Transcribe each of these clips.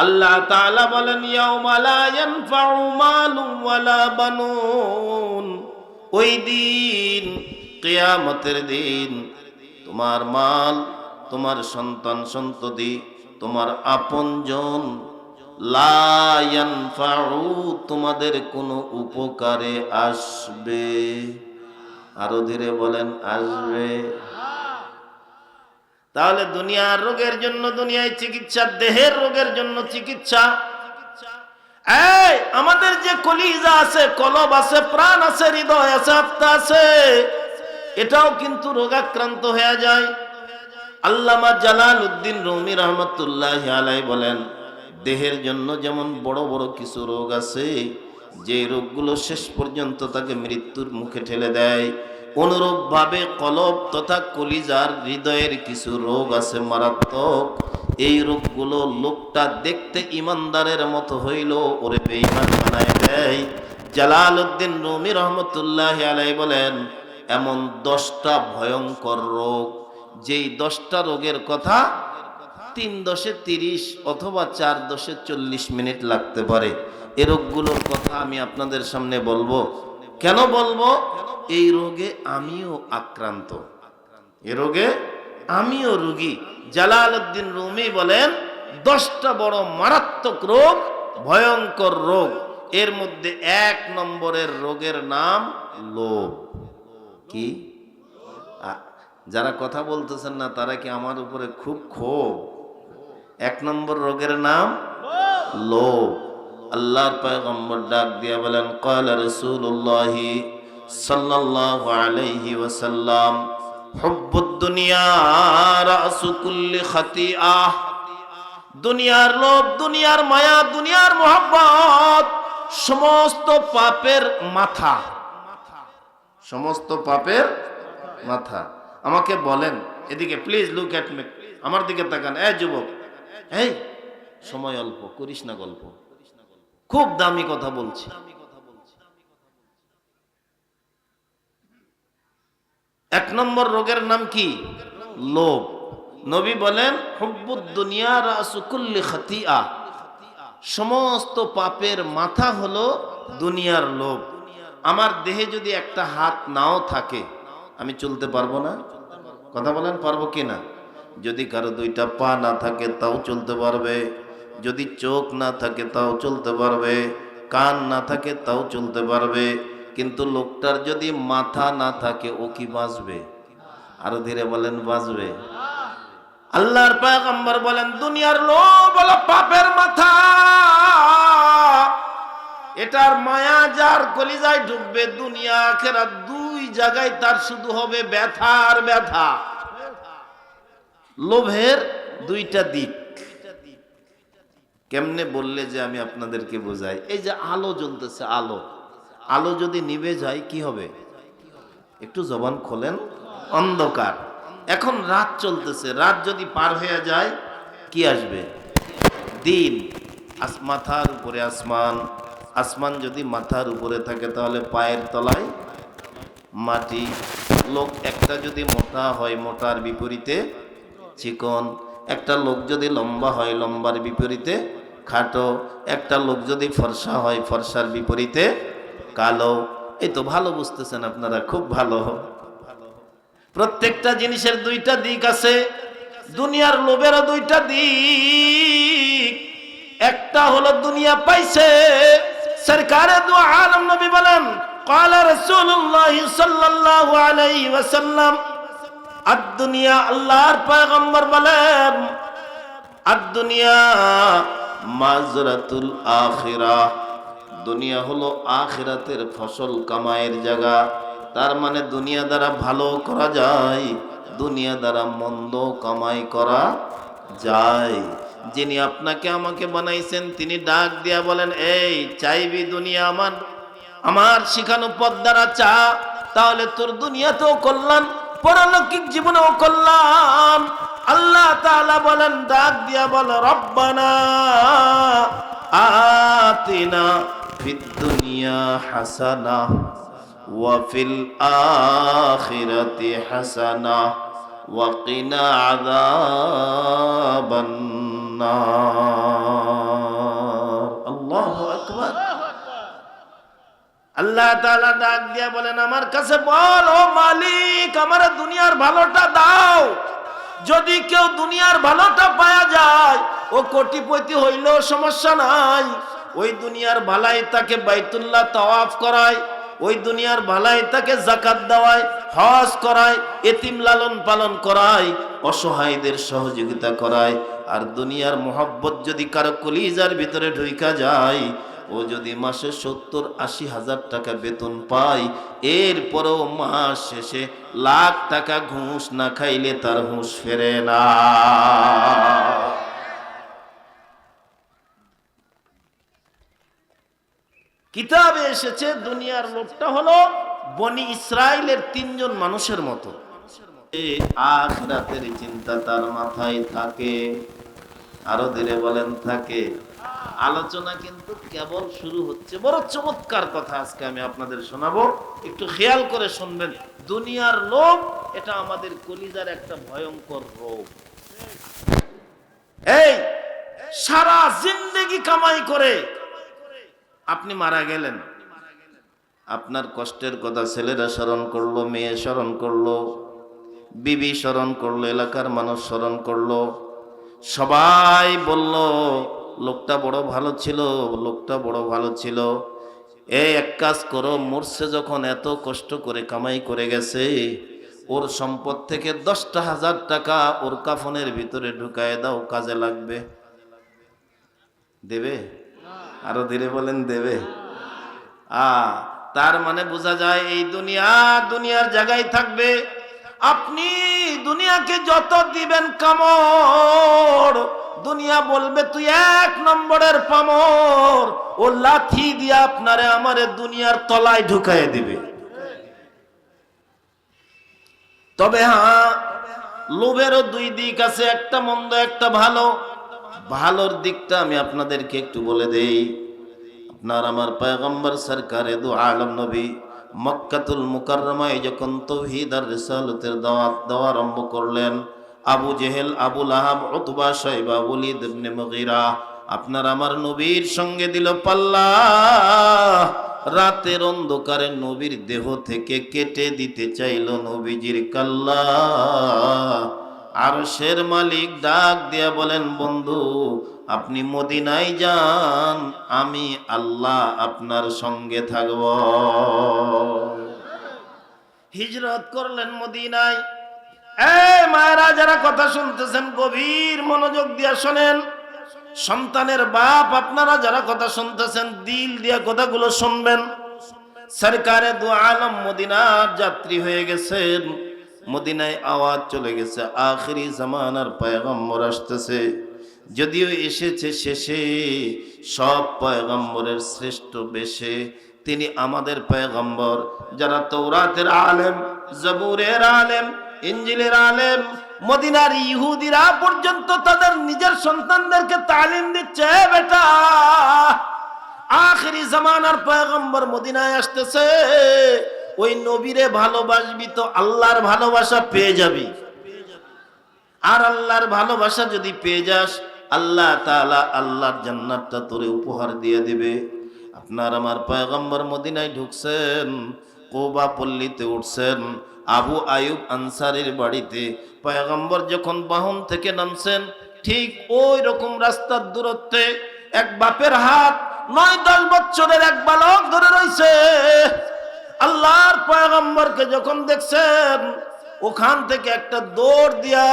আল্লাহ তাআলা বলেন ইয়াউমা লা ইয়ানফাউ মালুন ওয়ালা বানুন, ওই দিন কিয়ামতের দিন তোমার মাল, তোমার সন্তান সন্ততি, তোমার আপনজন লা ইয়ানফাউ তোমাদের কোনো উপকারে আসবে। আরো ধীরে বলেন আসবে। তাহলে দুনিয়ার রোগের জন্য দুনিয়ায় চিকিৎসা, দেহের রোগের জন্য চিকিৎসা। এই আমাদের যে কলিজা আছে, কলব আছে, প্রাণ আছে, হৃদয় আছে, আত্মা আছে, এটাও কিন্তু রোগাক্রান্ত হয়ে যায়। আল্লামা জালালউদ্দিন রুমি রহমতুল্লাহি আলাইহি বলেন, দেহের জন্য যেমন বড় বড় কিছু রোগ আছে, যে রোগগুলো শেষ পর্যন্ত তাকে মৃত্যুর মুখে ঠেলে দেয়, অনুরূপভাবে কলব তথা কলিজার হৃদয়ের কিছু রোগ আছে মারাত্মক। এই রোগগুলো লোকটা দেখতে ইমানদারের মতো হইল ওরে বেঈমান বানায় দেয়। জালালউদ্দিন রুমি রহমতুল্লাহি আলাইহি বলেন, এমন 10টা ভয়ঙ্কর রোগ, যেই 10টা রোগের কথা 3×10 অথবা 4×40 মিনিট লাগতে পারে। এই রোগগুলোর কথা আমি আপনাদের সামনে বলবো। কেন বলবো? এই রোগে আমিও আক্রান্ত, এ রোগে আমিও রোগী। জালালউদ্দিন রুমি বলেন 10টা বড় মারাত্মক রোগ, ভয়ঙ্কর রোগ। এর মধ্যে 1 নম্বরের রোগের নাম লোভ। কি? যারা কথা বলতেছেন না তারা কি আমার উপরে খুব ক্ষোভ? 1 নম্বর রোগের নাম লোভ। আল্লাহর পয়গম্বর ডাক দিয়া বলেন, ক্বালা রাসূলুল্লাহি সাল্লাল্লাহু আলাইহি ওয়াসাল্লাম, হুব্বুদ দুনিয়া রাসু কুল্লি খাতিআহ। দুনিয়ার লোভ, দুনিয়ার মায়া, দুনিয়ার মোহাব্বত সমস্ত পাপের মাথা, সমস্ত পাপের মাথা। আমাকে বলেন, এদিকে প্লিজ লুক এট মি, আমার দিকে তাকান। এই যুবক, এই সময় অল্প, করিস না গল্প, খুব দামি কথা বলছি। 1 নম্বর রোগের নাম কি? লোভ। নবী বলেন, হুব্বুদ দুনিয়া রাসু কুল্লি খাতিআহ, সমস্ত পাপের মাথা হলো দুনিয়ার লোভ। আমার দেহে যদি একটা হাত নাও থাকে, আমি চলতে পারবো না? কথা বলেন, পারবো কি না? যদি কারো 2টা পা না থাকে তাও চলতে পারবে, যদি চোখ না থাকে তাও চলতে পারবে, কান না থাকে তাও চলতে পারবে। কিন্তু লোকটার যদি মাথা না থাকে, ও কি বাঁচবে? আরো ধীরে বলেন, বাঁচবে? আল্লাহর পয়গম্বর বলেন, দুনিয়ার লোভ হলো পাপের মাথা। এটার মায়া যার কলিজায় ঢুকবে, দুনিয়া আখিরাত 2 জায়গায় তার শুধু হবে ব্যথা আর ব্যথা। লোভের 2টা দিক। কেমনে বললে যে আমি আপনাদেরকে বোঝাই? এই যে আলো জ্বলতেছে, আলো, আলো যদি নিভে যায় কি হবে? একটু জবান খোলেন। অন্ধকার। এখন রাত চলতেছে, রাত যদি পার হয়ে যায় কি আসবে? দিন। মাথার উপরে আসমান, আসমান যদি মাথার উপরে থাকে তাহলে পায়ের তলায় মাটি। লোক একটা যদি মোটা হয়, মোটার বিপরীতে চিকন। একটা লোক যদি লম্বা হয়, লম্বার বিপরীতে খাটো। একটা লোক যদি ফর্সা হয়, ফর্সার বিপরীতে কালো। এই তো ভালো বুঝতেছেন আপনারা, খুব ভালো। প্রত্যেকটা জিনিসের 2টা দিক আছে। দুনিয়ার লোভেরও 2টা দিক। একটা হলো দুনিয়া পাইছে। সরকারে দু আলম নবী বলেন, ক্বালা রাসূলুল্লাহ সাল্লাল্লাহু আলাইহি ওয়াসাল্লাম, আদ-দুনিয়া, আল্লাহর পয়গম্বর বলেন, আদ-দুনিয়া মাজরাতুল আখিরাহ, দুনিয়া হলো আখিরাতের ফসল কামাইয়ের জায়গা। তার মানে দুনিয়া দ্বারা ভালো করা যায়, দুনিয়া দ্বারা মন্দ কামাই করা যায়। যিনি আপনাকে আমাকে বানাইছেন তিনি ডাক দিয়া বলেন, এই চাইবি দুনিয়া আমার শিখানো পথ দ্বারা চা, তাহলে তোর দুনিয়াতেও কল্যাণ, পরলৌকিক জীবনেও কল্যাণ। আল্লাহ তাআলা বলেন, ডাক দিয়া বলে, রব্বানা আতিনা ফিদ দুনিয়া হাসানাহ ওয়া ফিল আখিরাতি হাসানাহ ওয়া কিনা আযাবান নার। আল্লাহ তাআলা ডাক দিয়া বলেন, আমার কাছে বল ও মালিক, আমার দুনিয়ার ভালোটা দাও। যদি কেউ দুনিয়ার ভালোটা পাওয়া যায়, ও কোটিপতি হইলেও সমস্যা নাই। ওই দুনিয়ার ভালাই তাকে বাইতুল্লাহ তাওয়াফ করায়, ওই দুনিয়ার ভালাই তাকে যাকাত দেওয়ায়, হজ করায়, এতিম লালন পালন করায়, অসহায়দের সহযোগিতা করায়। আর দুনিয়ার মোহব্বত যদি কারো কলিজার ভিতরে ঢুইকা যায়, ও যদি মাসে 70-80 হাজার টাকা বেতন পায়, এরপরেও মাস শেষে লাখ টাকা ঘুষ না খাইলে তার হুঁশ ফেরে না। কিতাবে এসেছে দুনিয়ার লোকটা হলো বনি ইসরাইলের 3 জন মানুষের মতো। আখিরাতের চিন্তা তার মাথায় থাকে। আরো ধীরে বলেন থাকে। আলোচনা কিন্তু কেবল শুরু হচ্ছে। বড় চমৎকার কথা আজকে আমি আপনাদের শোনাবো, একটু খেয়াল করে শুনবেন। দুনিয়ার লোভ এটা আমাদের কলিজার একটা ভয়ঙ্কর রোগ। এই সারা জিন্দেগি কামাই করে আপনি মারা গেলেন, আপনার কষ্টের কথা ছেলেরা স্মরণ করলো, মেয়ে স্মরণ করলো, বিবি স্মরণ করলো, এলাকার মানুষ স্মরণ করলো, সবাই বলল লোকটা বড় ভালো ছিল, লোকটা বড় ভালো ছিল। এই এক কাজ করো, মরছে যখন এত কষ্ট করে কামাই করে গেছে, ওর সম্পদ থেকে 10,000 টাকা ওর কাফনের ভিতরে ঢুকায় দাও, কাজে লাগবে। দেবে? আরো ধীরে বলেন, দেবে? তার মানে বোঝা যায় এই দুনিয়ার জায়গায় থাকবে। আপনি দুনিয়াকে যত দিবেন কামড়, দুনিয়া বলবে তুই 1 নম্বরের পামর। ও লাথি দিয়ে আপনারে আমারে দুনিয়ার তলায় ঢুকায় দিবে। তবে হ্যাঁ, লোভেরও 2 দিক আছে, একটা মন্দ একটা ভালো। ভালোর দিকটা আমি আপনাদেরকে একটু বলে দেই। আপনার আমার পয়গম্বর সরকারে দু আলম নবী মক্কাতুল মুকাররমায় যখন তাওহীদ আর রিসালাতের দাওয়াত দেওয়া আরম্ভ করলেন, আবু জেহেল, আবু লাহাব, উতবা, শাইবা, ওয়ালিদ ইবনে মুগীরা আপনার আমার নবীর সঙ্গে দিল পাল্লা। রাতের অন্ধকারে নবীর দেহ থেকে কেটে দিতে চাইল নবীজির কাল্লা। আরশের মালিক ডাক দিয়া বলেন, বন্ধু আপনি মদিনায় যান, আমি আল্লাহ আপনার সঙ্গে থাকব। হিজরত করলেন মদিনায়। এই মায়েরা যারা কথা শুনতেছেন গভীর মনোযোগ দিয়া শোনেন। সন্তানের বাপ আপনারা যারা কথা শুনতেছেন দিল দিয়া কথাগুলো শুনবেন। সরকারে দু আলম মদিনার যাত্রী হয়ে গেছেন। মদিনায় আওয়াজ চলে গেছে আখিরি জামানার পয়গম্বর আসতেছে। যদিও এসেছে শেষে, সব পয়গম্বরের শ্রেষ্ঠ বেশে তিনি আমাদের পয়গম্বর। যারা তৌরাতের আলেম, জবুরের আলেম, ইঞ্জিলের আলেম, মদিনার ইহুদিরা পর্যন্ত তাদের নিজের সন্তানদেরকে তালিম দিচ্ছে, বেটা আখিরি জামানার পয়গম্বর মদিনায় আসতেছে। ওই নবীরে ভালোবাসবি তো আল্লাহর ভালোবাসা পেয়ে যাবি। আর আল্লাহর ভালোবাসা যদি পেয়ে যাস, আল্লাহ তাআলা আল্লাহর জান্নাতটা তোরে উপহার দিয়ে দিবে। আপনার আমার পয়গম্বর মদিনায় ঢুকছেন, কোবা পল্লীতে উঠছেন, আবু আয়ুব আনসারীর বাড়িতে পয়গম্বর যখন বাহন থেকে নামছেন, ঠিক ওই রকম রাস্তার দূরত্বে এক বাপের হাত 9-10 বছরের এক বালক ধরে রইছে। আল্লাহর পয়গম্বরকে যখন দেখছেন, ওখান থেকে একটা দৌড় দিয়া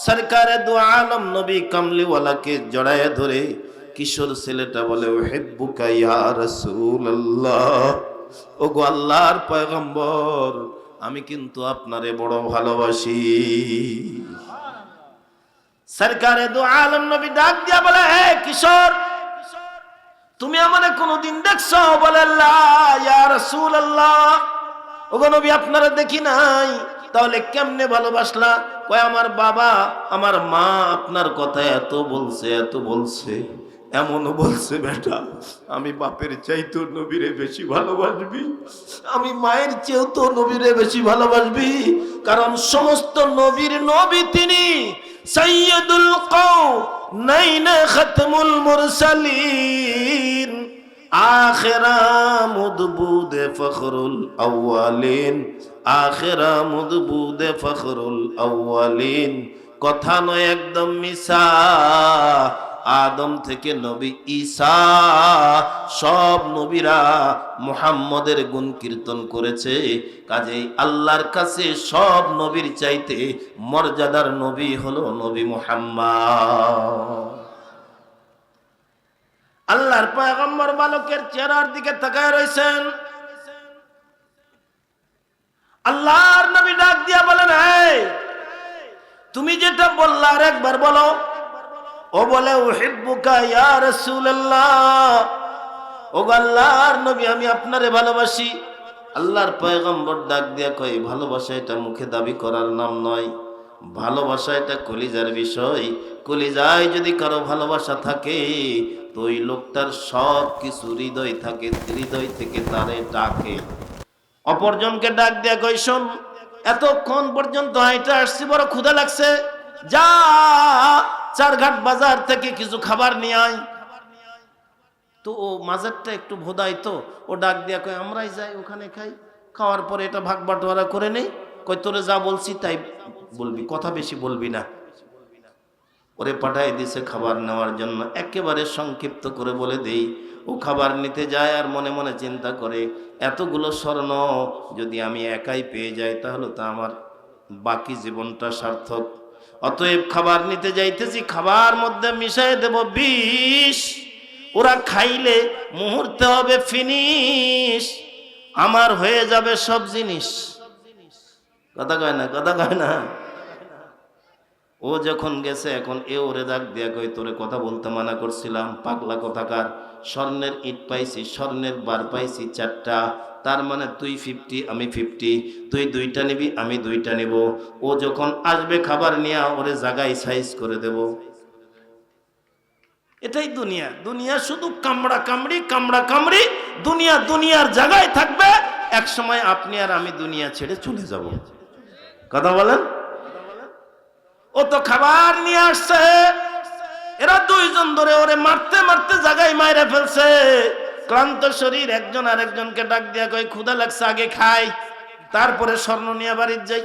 সরকারে দু আলম নবী কামলিওয়ালাকে জড়ায় ধরে কিশোর ছেলেটা বলে, উহিব্বুকা ইয়া রাসূলুল্লাহ, ওগো আল্লাহর পয়গম্বর, আমি কিন্তু আপনারে বড় ভালোবাসি। সরকারে দু আলম নবী ডাক দিয়া বলে, হে কিশোর, তুমি আমারে কোনদিন দেখছো? বলে লা ইয়া রাসূলুল্লাহ, ওগো নবী আপনারা দেখি নাই। তাহলে কেমনে ভালোবাসলা? কয় আমার বাবা আমার মা আপনার কথা এত বলছে, এত বলছে, এমনও বলছে বেটা আমি বাপের চাইতেও নবীরে বেশি ভালোবাসবি, আমি মায়ের চেয়েও তো নবীরে বেশি ভালোবাসবি। কারণ সমস্ত নবীর নবী তিনি, সাইয়্যিদুল কওম, নাইনা খাতমুল মুরসালিন। আখেরা মুদবুদে ফখরুল আউয়ালিন, আখেরা মুদবুদে ফখরুল আউয়ালিন। কথা নয় একদম মিছা। আদম থেকে নবী ঈসা সব নবীরা মুহাম্মদের গুণ কীর্তন করেছে। কাজেই আল্লাহর কাছে সব নবীর চাইতে মর্যাদার নবী হলো নবী মুহাম্মদ। আল্লাহর পয়গম্বর বালকের চেহারার দিকে তাকায় রয়েছেন। আল্লাহর নবী ডাক দিয়া বলেন, এই তুমি যেটা বললা আর একবার বলো। ও বলে, উহিব্বুকা ইয়া রাসূলুল্লাহ। ও আল্লাহর নবী, আমি আপনারে ভালোবাসি। আল্লাহর পয়গম্বর ডাক দিয়া কয়, ভালোবাসা এটা মুখে দাবি করার নাম নয়, ভালোবাসা এটা কলিজার বিষয়। কলিজায় যদি কারো ভালোবাসা থাকে তো ওই লোকটার সব কিছু হৃদয় থাকে, হৃদয় থেকে তারে ডাকে। অপরজনকে ডাক দিয়া কই, শোন, এতক্ষণ পর্যন্ত হাইটা আসছি, বড় ক্ষুধা লাগছে, যা চারঘাট বাজার থেকে কিছু খাবার নিয়ে আয়। তো ও মাজারটা একটু ভোদাই, তো ও ডাক দিয়া কয়, আমরাই যাই ওখানে খাই, খাওয়ার পরে এটা ভাগ বাটোয়ারা করে নেই। কয়, তোরে যা বলছি তাই বলবি, কথা বেশি বলবি না। ওরে পাঠাই দিছে খাবার নেওয়ার জন্য। একেবারে সংক্ষিপ্ত করে বলে দেই, ও খাবার নিতে যায় আর মনে মনে চিন্তা করে, এতগুলো স্বর্ণ যদি আমি একাই পেয়ে যাই তাহলে তো আমার বাকি জীবনটা সার্থক। অতএব খাবার নিতে যাইতেছি, খাবার মধ্যে মিশাই দেব বিষ। ওরা খাইলে মুহূর্তে হবে ফিনিশ, আমার হয়ে যাবে সব জিনিস। কথা কয় না, কথা কয় না। ও যখন গেছে, এখন এ ওরে ডাক দিয়া কই, তোরে কথা বলতে মানা করছিলাম, পাগলা কথাকার। স্বর্ণের ইট পাইছি, স্বর্ণের বার পাইছি 4টা, তার মানে তুই 50 আমি 50, তুই 2টা নিবি আমি 2টা নিব। ও যখন আসবে খাবার নিয়ে, ওরে জায়গায় সাইজ করে দেব। এটাই দুনিয়া। দুনিয়া শুধু কামড়া কামড়ি, কামড়া কামড়ি। দুনিয়া দুনিয়ার জায়গায় থাকবে, এক সময় আপনি আর আমি দুনিয়া ছেড়ে চলে যাব। কথা বলেন। ও তো খাবার নিয়ে আসছে, এরা দুইজন ধরে ওরে মারতে মারতে জায়গায় মাইরে ফেলছে। ক্লান্ত শরীর, একজন আরেকজনকে ডাক দিয়া কয়, ক্ষুধা লাগছে, আগে খাই, তারপরে স্বর্ণ নিয়ে বাড়ির যাই।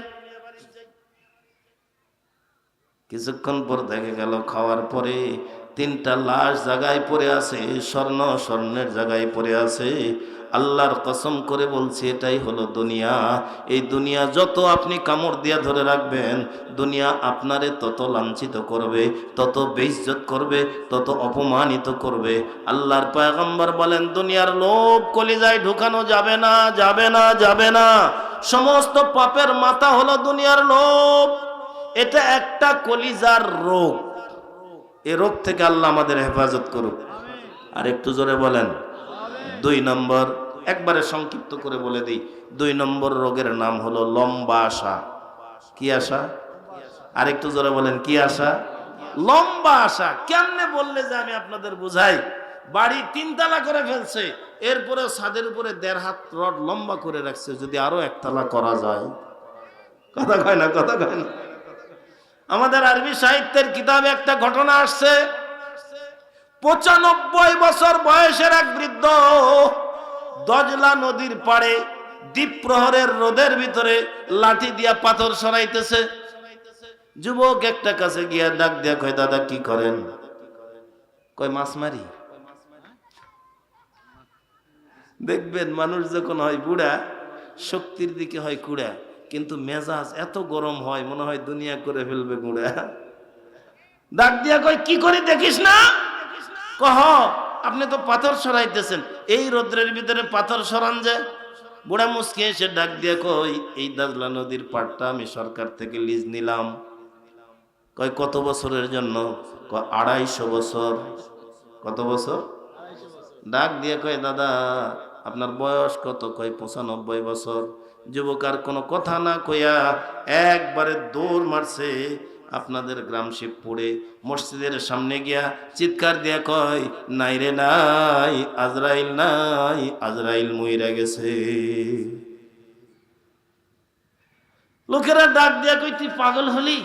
কিছুক্ষণ পর দেখে গেল, খাওয়ার পরে 3টা লাশ জায়গায় পড়ে আছে, স্বর্ণ স্বর্ণের জায়গায় পড়ে আছে। আল্লাহর কসম করে বলছি, এটাই হলো দুনিয়া। এই দুনিয়া যত আপনি কামড় দিয়া ধরে রাখবেন, দুনিয়া আপনারে তত লাঞ্ছিত করবে, তত বেইজ্জত করবে, তত অপমানিত করবে। আল্লাহর পয়গম্বর বলেন, দুনিয়ার লোভ কলিজায় ঢুকানো যাবে না, যাবে না, যাবে না। সমস্ত পাপের মাথা হলো দুনিয়ার লোভ। এটা একটা কলিজার রোগ। এই রোগ থেকে আল্লাহ আমাদের হেফাজত করুক। আর একটু জোরে বলেন। 2 নম্বর, একবারে সংক্ষিপ্ত করে বলে দিই, 2 নম্বর রোগের নাম হলো লম্বা আশা। কি আশা? আর একটু জোরে বলেন, কি আশা? লম্বা আশা। কেমনে বললে যে আমি আপনাদের বুঝাই। বাড়ি 3 তলা করে ফেলছে, এরপরে ছাদের উপরে 1.5 হাত রড লম্বা করে রাখছে, যদি আরো 1 তলা করা যায়। কথা কয় না, কথা কয় না। আমাদের আরবি সাহিত্যের কিতাবে একটা ঘটনা আসছে। 95 বছর বয়সের এক বৃদ্ধ দজলা নদীর পাড়ে দ্বীপ প্রহরের রোদের ভিতরে লাঠি দিয়া পাথর সরাইতেছে। যুবক একটা কাছে গিয়া ডাক দিয়া কয়, দাদা কি করেন? কয়, মাছ মারি। দেখবেন মানুষ যখন হয় বুড়া, শক্তির দিকে হয় কুড়া, কিন্তু মেজাজ এত গরম হয়, মনে হয় দুনিয়া করে ফেলবে গুঁড়া। ডাক দিয়া কয়, কি করে দেখিস না? কহ, আপনি তো পাথর সরাইতেছেন, এই রোদ্রের ভিতরে পাথর সরান যে? বুড়া মুসকে এসে ডাক দিয়া কই, এই দাজলা নদীর পাড়টা আমি সরকার থেকে লিজ নিলাম। কয়, কত বছরের জন্য? কয়, 250 বছর। কত বছর? ডাক দিয়ে কয়, দাদা আপনার বয়স কত? কয়, 95 বছর। যুবক আর কোনো কথা না কইয়া একবারে দৌড় মারছে আপনাদের গ্রাম শিবপুরে, মসজিদের সামনে গিয়া চিৎকার দিয়া কয়, নাই রে নাই, আজরাইল নাই, আজরাইল মইরা গেছে। লোকেরা ডাক দিয়া কই, তুই পাগল হলি?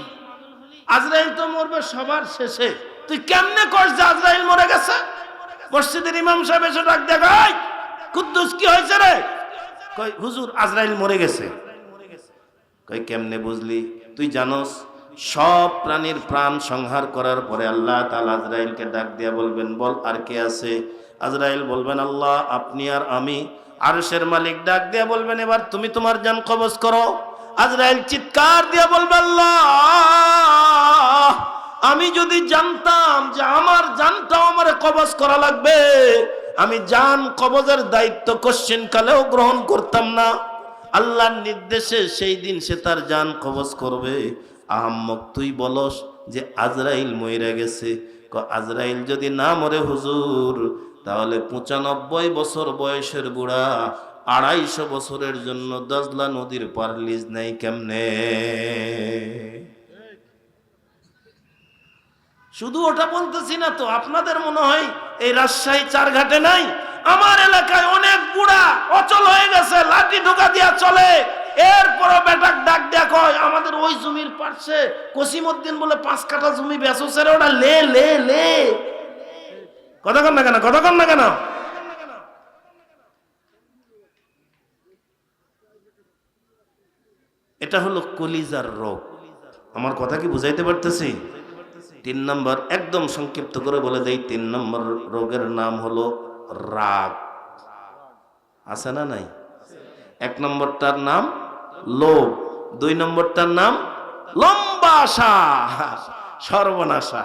আজরাইল তো মরবে সবার শেষে, তুই কেমনে কস যে আজরাইল মরে গেছে? মসজিদের ইমাম সাহেব এসে ডাক দেখায়, কুদ্দুস কি হয়েছে রে? কই হুজুর আজরাইল মরে গেছে। কই কেমনে বুঝলি? তুই জানোস সব প্রাণীর প্রাণ সংহার করার পরে আল্লাহ তাআলা আজরাইলকে ডাক দিয়া বলবেন, বল আর কে আছে? আজরাইল বলবেন, আল্লাহ, আপনি আর আমি। আরশের মালিক ডাক দিয়া বলবেন, এবার তুমি তোমার জান কবজ করো। আজরাইল চিৎকার দিয়া বলবে, আল্লাহ, আমি যদি জানতাম যে আমার জানটাও আমারে কবজ করা লাগবে, আমি জান কবজের দায়িত্ব কোশ্চেন কালেও গ্রহণ করতাম না। আল্লাহর নির্দেশে সেই দিন সে তার জান কবজ করবে। আহাম্মক তুই বলস যে আজরাইল মইরা গেছে। আজরাইল যদি না মরে হুজুর, তাহলে 95 বছর বয়সের বুড়া 250 বছরের জন্য দাজলা নদীর পার লিজ নেই কেমনে? শুধু ওটা বলতেছি না তো, আপনাদের মনে হয় এই রাজশাহী চারঘাটে নাই? আমার এলাকায় অনেক বুড়া অচল হয়ে গেছে, লাঠি ঢোকা দিয়া চলে। এরপরও বেটাক ডাক দেয়া কয়, আমাদের ওই জমির পাশে কসিমউদ্দিন বলে 5 কাঠা জমি বেচছে রে, ওটা লে লে লে। কথা কন না কেন? কথা কন না কেন? এটা হলো কলিজার রোগ। আমার কথা কি বুঝাইতে পারতেছি? 3 নম্বর, একদম সংক্ষিপ্ত করে বলে দেই, 3 নম্বর রোগের নাম হলো রাগ। আছে না নাই? 1 নম্বরটার নাম লোভ, 2 নম্বরটার নাম লম্বা আশা, সর্বনাশা,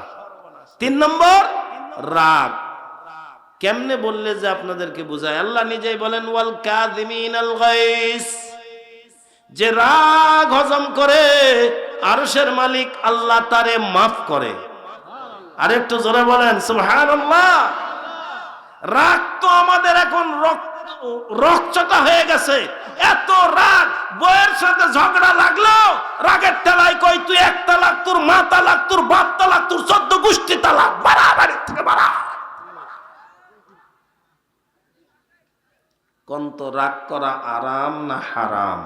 3 নম্বর রাগ। কেমনে বললে যে আপনাদেরকে বুঝায়? আল্লাহ নিজেই বলেন, ওয়াল কাযিমিনাল গায়স, যে রাগ হজম করে আরশের মালিক আল্লাহ তারে মাফ করে। আর একটু জোরে বলেন সুবহানাল্লাহ। রাগ তো আমাদের এখন রক্তচটা হয়ে গেছে। এত রাগ, বউয়ের সাথে ঝগড়া লাগলো, রাগের ঠেলায় কই তুই 1 তালাক, তোর মা তালাক, তোর বাপ তালাক, তোর 14 গোষ্ঠী তালাক, বাড়াবাড়ি থেকে বাড়া। কোন তো রাগ করা আরাম না হারাম?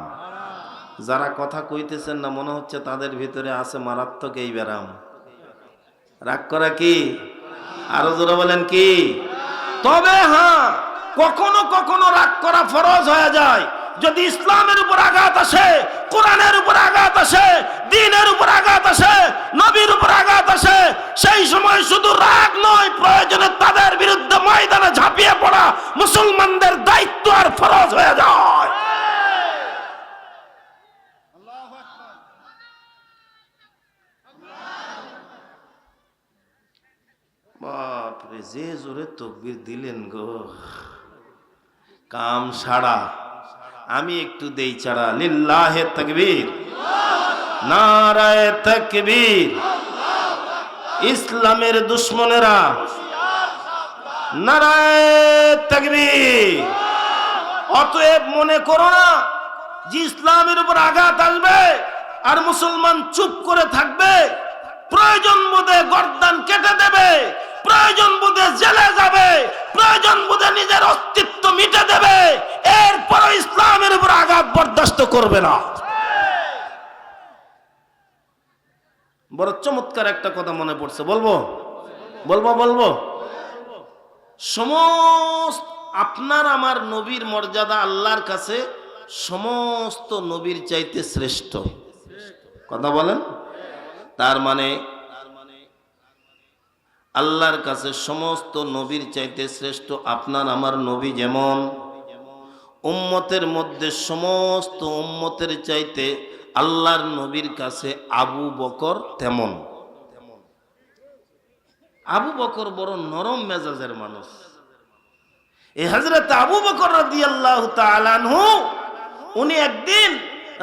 যারা কথা কইতেছেন না, মনে হচ্ছে তাদের ভিতরে আছে মারাত্মক এই ব্যারাম। রাগ করা কি? আরো জোরে বলেন কি? তবে হ্যাঁ, কখনো কখনো রাগ করা ফরজ হয়ে যায়। যদি ইসলামের উপর আঘাত আসে, কোরআনের উপর আঘাত আসে, দ্বীনের উপর আঘাত আসে, নবীর উপর আঘাত আসে, সেই সময় শুধু রাগ নয়, প্রয়োজনে তাদের বিরুদ্ধে ময়দানে ঝাঁপিয়ে পড়া মুসলমানদের দায়িত্ব আর ফরজ হয়ে যায়। বাপরে, যে জোরে তাকবীর দিলেন গো, কাম সাড়া। আমি একটু দেই চাড়া। লিল্লাহে তাকবীর, নারায়ে তাকবীর। ইসলামের দুশমনেরা নারায়ে তাকবীর। অতএব মনে করো না যে ইসলামের উপর আঘাত আসবে আর মুসলমান চুপ করে থাকবে। প্রয়োজন বোধে গর্দান কেটে দেবে, প্রয়োজন বোধে জেলে যাবে, প্রয়োজন বোধে নিজের অস্তিত্ব মিটে দেবে, এরপর ইসলামের উপর আঘাত বরদাস্ত করবে না। বড় চমৎকার একটা কথা মনে পড়ছে, বলবো বলবো বলবো সমস্ত আপনার আমার নবীর মর্যাদা আল্লাহর কাছে সমস্ত নবীর চাইতে শ্রেষ্ঠ। কথা বলেন? তার মানে আল্লাহর কাছে সমস্ত নবীর চাইতে শ্রেষ্ঠ আপনার আমার নবী। যেমন উম্মতের মধ্যে সমস্ত উম্মতের চাইতে আল্লাহর নবীর কাছে আবু বকর তেমন। আবু বকর বড় নরম মেজাজের মানুষ। এই হযরত আবু বকর রাদিয়াল্লাহু তাআলা আনহু, উনি একদিন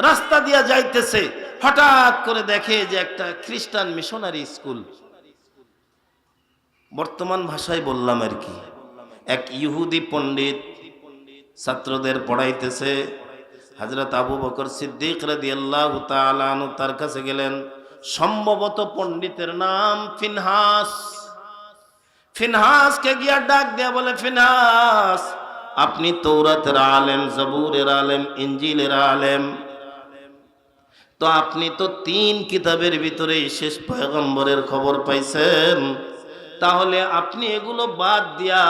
রাস্তা দিয়া যাইতেছে, হঠাৎ করে দেখে যে একটা খ্রিস্টান মিশনারি স্কুল, বর্তমান ভাষায় বললাম আর কি, এক ইহুদি পণ্ডিত ছাত্রদের পড়াইতেছে। হযরত আবু বকর সিদ্দিক রাদিয়াল্লাহু তাআলা আনহু তার কাছে গেলেন। সম্ভবত পণ্ডিতের নাম ফিনহাস। ফিনহাসকে গিয়া ডাক দিয়া বলে, ফিনহাস, আপনি তৌরাতের আলেম, জবুরের আলেম, ইনজিলের আলেম, তো আপনি তো 3 কিতাবের ভিতরে শেষ পয়গম্বরের খবর পাইছেন। তাহলে আপনি এগুলো বাদ দিয়া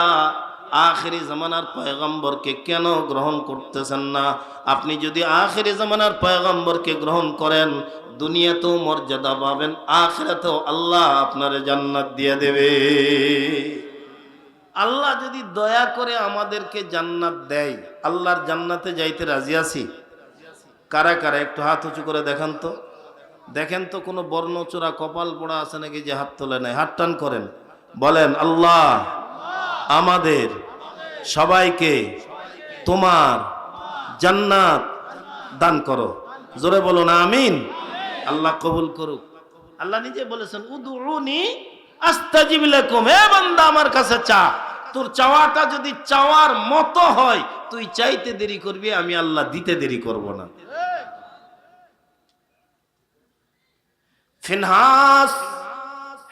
আখেরি জামানার পয়গম্বরকে কেন গ্রহণ করতেছেন না? আপনি যদি আখেরি জামানার পয়গম্বরকে গ্রহণ করেন, দুনিয়াতেও মর্যাদা পাবেন, আখিরাতেও আল্লাহ আপনারে জান্নাত দিয়ে দেবে। আল্লাহ যদি দয়া করে আমাদেরকে জান্নাত দেয়, আল্লাহর জান্নাতে যাইতে রাজি আছি? কারা কারা একটু হাত উঁচু করে দেখান তো, দেখেন তো কোনো বর্ণচোরা কপাল পোড়া আছে নাকি যে হাত তোলে নাই? হাত টান করেন, বলেন আল্লাহ আমাদের সবাইকে তোমার জান্নাত দান করো। জোরে বলুন আমিন। আল্লাহ কবুল করুক। আল্লাহ নিজে বলেছেন উদউনি আস্তাজিব লাকুম, হে বান্দা আমার কাছে চা। তোর চাওয়াটা যদি চাওয়ার মতো হয়, তুই চাইতে দেরি করবি, আমি আল্লাহ দিতে দেরি করব না। ফিনহাস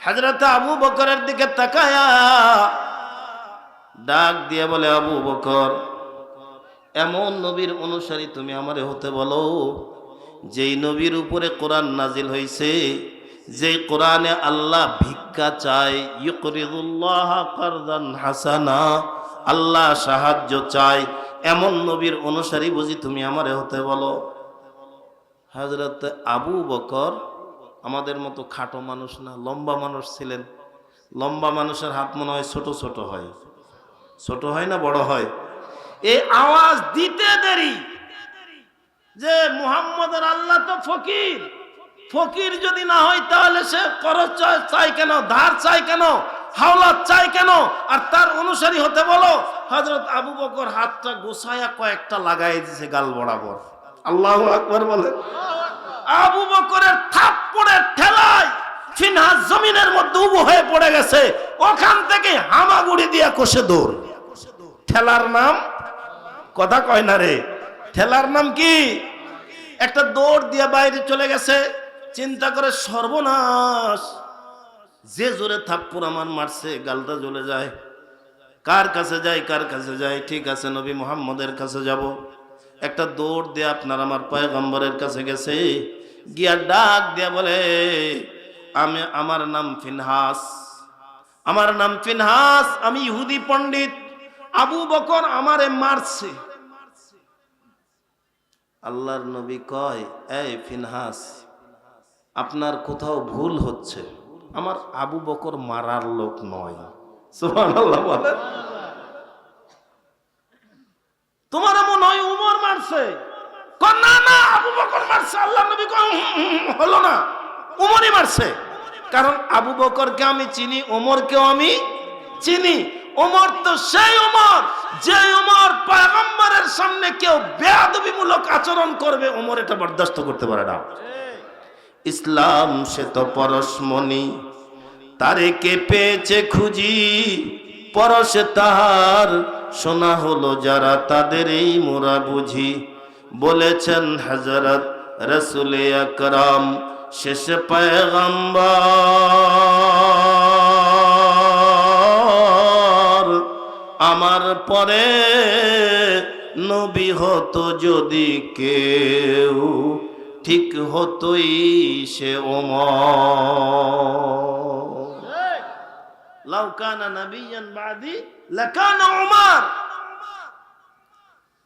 হযরত আবু বকরের দিকে তাকায়া ডাক দিয়ে বলে, আবু বকর, এমন নবীর অনুসারী তুমি আমারে হতে বলো যেই নবীর উপরে কোরআন নাজিল হয়েছে, যেই কোরআনে আল্লাহ ভিক্ষা চায়, ইউকরিদুল্লাহ কারদান হাসানা, আল্লাহ সাহায্য চায়, এমন নবীর অনুসারী বুঝি তুমি আমারে হতে বলো? হযরত আবু বকর আমাদের মতো খাটো মানুষ না, লম্বা মানুষ ছিলেন। লম্বা মানুষের হাত মনে হয় ছোট ছোট হয়, ছোট হয় না বড় হয়? এই আওয়াজ দিতে দেরি যে মুহাম্মদের আল্লাহ তো ফকির, ফকির যদি না হয় তাহলে সে খরচ চাই কেন, ধার চাই কেন, হাওলাত চাই কেন, আর তার অনুসারী হতে বলো? হযরত আবু বকর হাতটা গোছায়া কয়েকটা লাগাই দিয়েছে গাল বরাবর। আল্লাহু আকবার বলে। আবু বকরের থাপ্পড়ের ঠেলায় ফিনহাস জমিনের মধ্যে উবু হয়ে পড়ে গেছে, ওখান থেকে হামাগুড়ি দিয়া কষে দৌড়। ঠেলার নাম কথা কয় না রে, ঠেলার নাম কি? একটা দৌড় দিয়ে বাইরে চলে গেছে। চিন্তা করে সর্বনাশ, যে জোরে থাপ্পড় আমার মারছে গালটা জ্বলে যায়, কার কাছে যাই কার কাছে যাই? ঠিক আছে নবী মুহাম্মদের কাছে যাব। একটা দৌড় দিয়ে আপনার আমার পয়গম্বরের কাছে গেছে, গিয়া ডাক দিয়া বলে, আমার নাম ফিনহাস, আমার নাম ফিনহাস, আমি ইহুদি পণ্ডিত, আবু বকর আমারে মারছে। আল্লাহর নবী কয়, এই ফিনহাস, আপনার কোথাও ভুল হচ্ছে, আমার আবু বকর মারার লোক নয়। সুবহানাল্লাহ বলেন। তোমার মনে হয় উমর মারছে? না না, আবু বকর মারছে। আল্লাহর নবী কয়, হলো না, উমরই মারছে। কারণ আবু বকরকে আমি চিনি, ওমরকেও আমি চিনি। ওমর তো সেই ওমর যে ওমর পয়গম্বরের সামনে কেউ বেয়াদবিমূলক আচরণ করবে, ওমর এটা বরদাস্ত করতে পারে না। ইসলাম সে তো পরশমণি, তারে কে পেয়েছে খুঁজি, পরশে তাহার শোনা হলো যারা, তাদের এই মোরা বুঝি। বলেছেন হযরত রাসূল আকরাম শেষ পয়গম্বর, আমার পরে নবী হতো যদি কেউ, ঠিক হতোই সে ওমর। লাউ কানা নবিয়ান বাদি লাকানা উমর।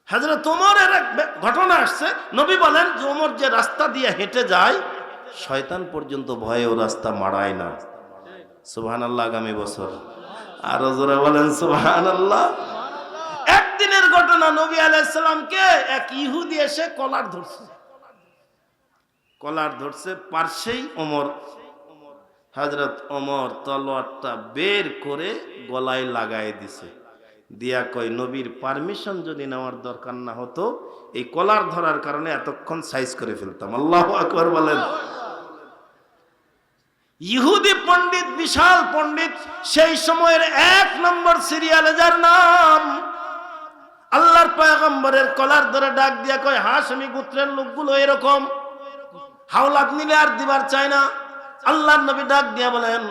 হযরত ওমরের এক ঘটনা আসছে, নবী বলেন যে ওমর যে রাস্তা দিয়ে হেঁটে যায়, শয়তান পর্যন্ত ভয়ে ও রাস্তা মাড়ায় না। সুবহানাল্লাহ। আগামী বছর আরো জোরে বলেন সুবহানাল্লাহ। একদিনের ঘটনা, নবী আলাইহিস সালামকে এক ইহুদি এসে কলার ধরছে, কলার ধরছে, পার্শ্বেই ওমর। হযরত ওমর তলোয়ারটা বের করে গলায় লাগাই দিছে, দিয়া কয়, নবীর পারমিশন যদি নেওয়ার দরকার না হতো, এই কলার ধরার কারণে এতক্ষণ সাইজ করে ফেলতাম। আল্লাহু আকবার বলেন। ইহুদি পণ্ডিত, বিশাল পণ্ডিত, সেই সময়ের এক নম্বর সিরিয়ালে যার নাম, আল্লাহর পয়গম্বরের কলার ধরে ডাক দিয়া কয়, হাশমি গোত্রের লোকগুলো এরকম, হাওলাত নিলে আর দিবার চায় না, আল্লাহর নবী ডাক দিয়া বলেন,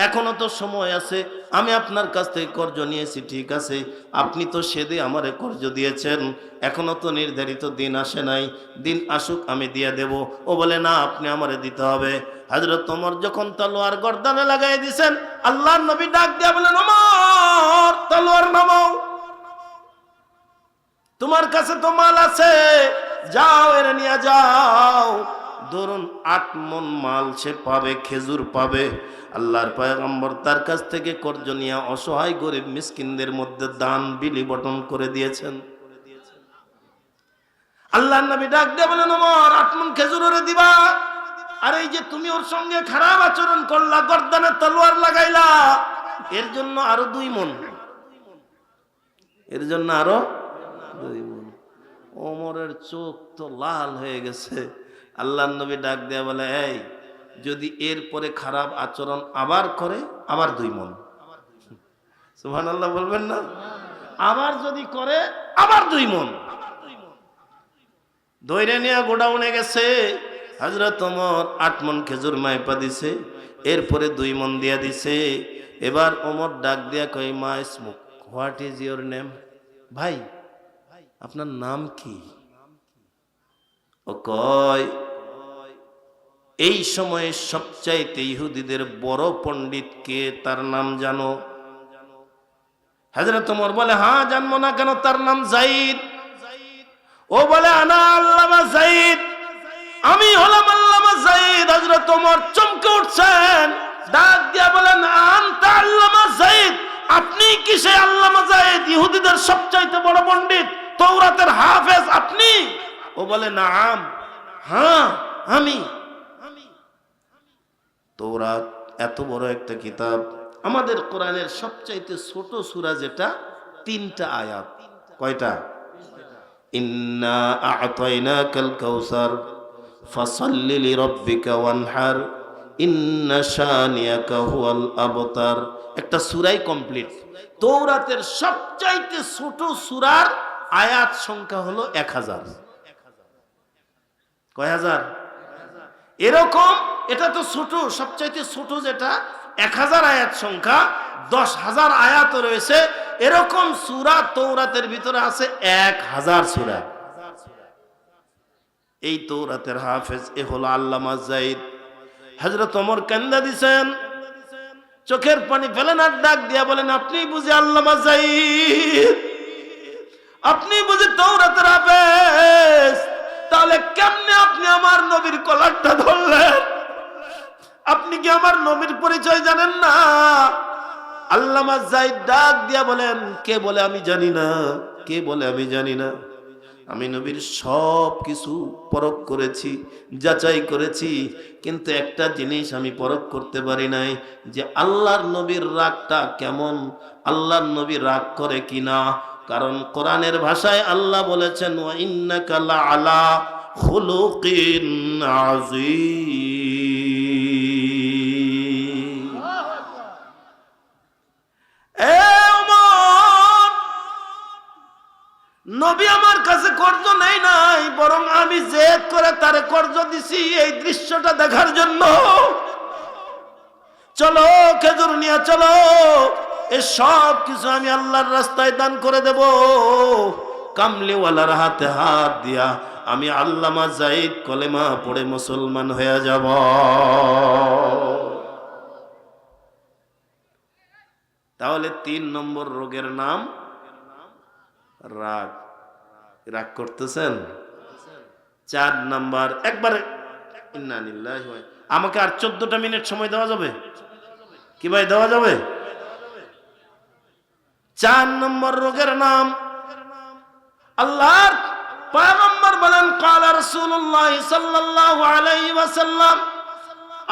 এখনো তো সময় আছে, আমি আপনার কাছ থেকে কর্জ নিয়েছি, ঠিক আছে, আপনি তো সেদে আমারে কর্জ দিয়েছেন, এখনো তো নির্ধারিত দিন আসে নাই, দিন আসুক আমি দিয়ে দেব। ও বলে, না, আপনি আমারে দিতে হবে। হযরত ওমর যখন তলোয়ার গর্দানে লাগাই দিয়েছেন, আল্লাহর নবী ডাক দিয়া বলেন, ওমর তলোয়ার নামাও, তোমার কাছে তো মাল আছে, যাও এনে নিয়ে যাও। ধরুন 8 মণ মাল সে পাবে, খেজুর পাবে। আল্লাহর পয়গম্বর তার কাছ থেকে কর্জ নিয়ে অসহায় গরিব মিসকিনদের মধ্যে দান বিলি বটন করে দিয়েছেন। আল্লাহর নবী ডাক দিয়ে বলেন, ওমর 8 মণ খেজুর ওরে দিবা, আর এই যে তুমি ওর সঙ্গে খারাপ আচরণ করলা, গর্দানে তলোয়ার লাগাইলা, এর জন্য আরো 2 মণ, এর জন্য আরো 2 মণ। ওমরের চোখ তো লাল হয়ে গেছে। আল্লাহর নবী ডাক দেয়া বলে, এই যদি এরপরে খারাপ আচরণ আবার করে, আবার 2 মণ। সুবহানাল্লাহ বলবেন না? আবার যদি করে, আবার 2 মণ। ধৈর্য নিয়ে গোডাউনে গেছে। হযরত ওমর 8 মণ খেজুর মাইপা দিছে, এরপরে 2 মণ দিয়া দিছে। এবার ওমর ডাক দিয়া কয়, মা ইসমুক, হোয়াট ইজ ইওর নেম? ভাই, আপনার নাম কি? ও কয়, এই সময়ে সবচাইতে ইহুদিদের বড় পণ্ডিত কে, তার নাম জানো? হযরত ওমর বলে, হ্যাঁ, জানবো না কেন, তার নাম যায়েদ। ও বলে, আনা আল্লামা যায়েদ, আমি হলাম আল্লামা যায়েদ। হযরত ওমর চমকে উঠছেন, ডাক দিয়া বলেন, আনতা আল্লামা যায়েদ, আপনি কি সেই আল্লামা যায়েদ, ইহুদিদের সবচাইতে বড় পণ্ডিত, তাওরাতের হাফেজ আপনি? ও বলে, নাম, হ্যাঁ আমি। তাওরাত এত বড় একটা কিতাব, আমাদের কোরআনের সবচাইতে ছোট সূরা যেটা, 3টা আয়াত। কয়টা? ইন্না আ'তাইনাকাল কাউসার ফাসাল্লি লিরাব্বিকা ওয়ানহার ইন্না শানিয়াকা হুয়াল আবতার। একটা সূরাই কমপ্লিট। তাওরাতের সবচাইতে ছোট সূরার আয়াত সংখ্যা হলো 1000। কয় হাজার? এরকম, এটা তো ছোট, সবচাইতে ছোট যেটা 1000 আয়াত সংখ্যা, 10,000 আয়াত রয়েছে। এরকম সূরা তাওরাতের ভিতরে আছে 1000 সূরা। এই তাওরাতের হাফেজ এ হলো আল্লামা যায়েদ। হযরত ওমর কান্দা দিছেন, চোখের পানি ফেলেন, আর ডাক দিয়া বলেন, আপনি বুঝি আল্লামা যায়েদ, আপনি বুঝি তাওরাতের হাফেজ, তাহলে কেমনে আপনি আমার নবীর কলারটা ধরলেন? আপনি কি আমার নবীর পরিচয় জানেন না? আল্লামা যায়েদ ডাক দিয়া বলেন, কে বলে আমি জানি না, কে বলে আমি জানি না। আমি নবীর সব কিছু পরখ করেছি, যাচাই করেছি, কিন্তু একটা জিনিস আমি পরখ করতে পারি নাই, যে আল্লাহর নবীর রাগটা কেমন, আল্লাহর নবী রাগ করে কিনা। কারণ কোরআনের ভাষায় আল্লাহ বলেছেন, ওয়া ইন্নাকা লাআলা খুলুকিন আযীম। নবী আমার কাছে কর্জ নেই নাই, বরং আমি জেদ করে তারে কর্জ দিছি এই দৃশ্যটা দেখার জন্য। চলো খেজুর নিয়ে চলো, এই সব কিছু আমি আল্লাহর রাস্তায় দান করে দেব। কামলিওয়ালার হাতে হাত দিয়া আমি আল্লামা যায়েদ কলেমা পড়ে মুসলমান হয়ে যাব। তাহলে 3 নম্বর রোগের নাম রাগ। রাগ করতেছেন? 4 নাম্বার, একবারে ইন্না লিল্লাহি ওয়া, আমাকে আর 14টা মিনিট সময় দেওয়া যাবে কি ভাই? দেওয়া যাবে? 4 নম্বর রোগের নাম, আল্লাহর পয়গম্বর বলেন, ক্বালা রাসূলুল্লাহ সাল্লাল্লাহু আলাইহি ওয়াসাল্লাম,